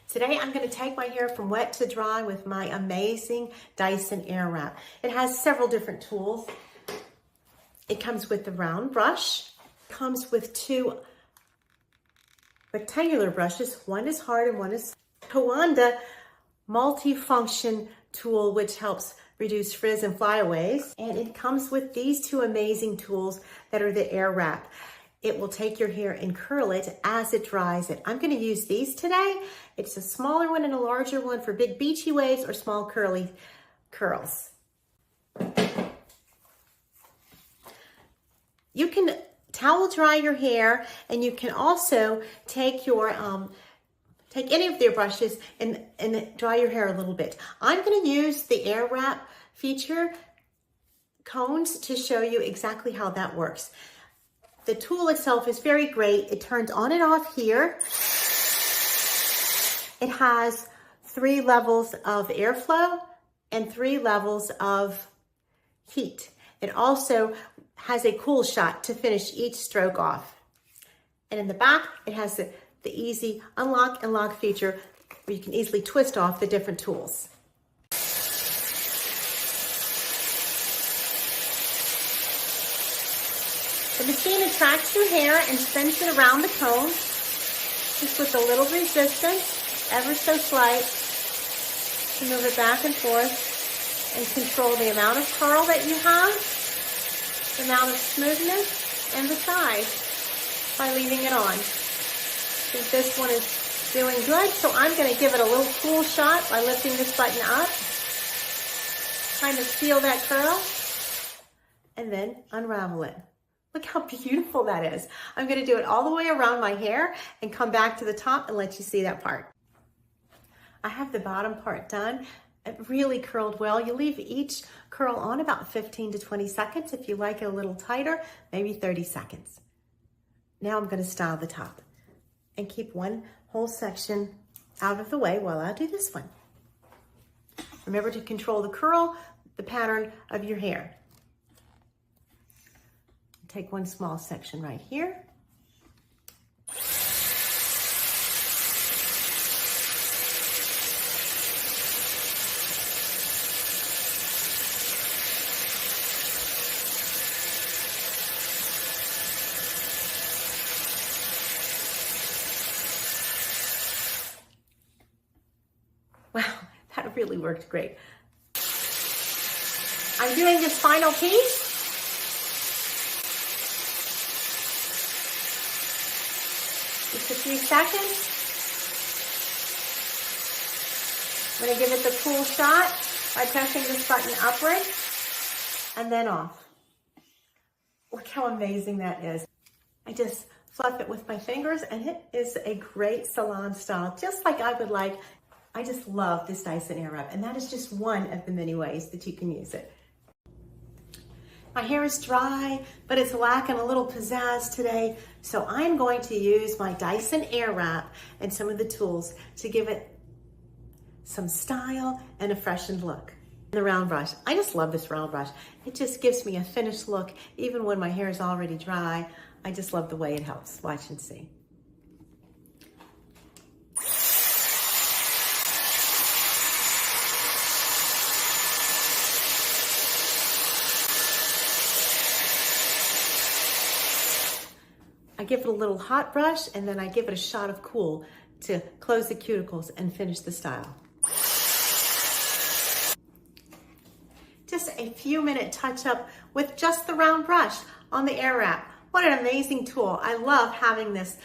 Today I'm going to take my hair from wet to dry with my amazing Dyson Airwrap. It has several different tools. It comes with the round brush, comes with two rectangular brushes. One is hard and one is Coanda multi-function tool, which helps reduce frizz and flyaways. And it comes with these two amazing tools that are the Airwrap. It will take your hair and curl it as it dries it. I'm going to use these today. It's a smaller one and a larger one for big beachy waves or small curly curls. You can towel dry your hair, and you can also take your take any of their brushes and dry your hair a little bit. I'm going to use the Airwrap feature cones to show you exactly how that works. The tool itself is very great. It turns on and off here. It has 3 levels of airflow and 3 levels of heat. It also has a cool shot to finish each stroke off. And in the back, it has the easy unlock and lock feature where you can easily twist off the different tools. The machine attracts your hair and spins it around the comb, just with a little resistance, ever so slight, to move it back and forth and control the amount of curl that you have, the amount of smoothness, and the size by leaving it on. I think this one is doing good, so I'm going to give it a little cool shot by lifting this button up, kind of feel that curl, and then unravel it. Look how beautiful that is. I'm going to do it all the way around my hair and come back to the top and let you see that part. I have the bottom part done. It really curled well. You leave each curl on about 15 to 20 seconds. If you like it a little tighter, maybe 30 seconds. Now I'm going to style the top and keep one whole section out of the way while I do this one. Remember to control the curl, the pattern of your hair. Take one small section right here. Wow, that really worked great. I'm doing this final piece. Just a few seconds. I'm going to give it the cool shot by pressing this button upward and then off. Look how amazing that is. I just fluff it with my fingers and it is a great salon style, just like I would like. I just love this Dyson Airwrap, and that is just one of the many ways that you can use it. My hair is dry, but it's lacking a little pizzazz today, so I'm going to use my Dyson Airwrap and some of the tools to give it some style and a freshened look. The round brush, I just love this round brush. It just gives me a finished look, even when my hair is already dry. I just love the way it helps. Watch and see. I give it a little hot brush, and then I give it a shot of cool to close the cuticles and finish the style. Just a few minute touch up with just the round brush on the Airwrap. What an amazing tool. I love having this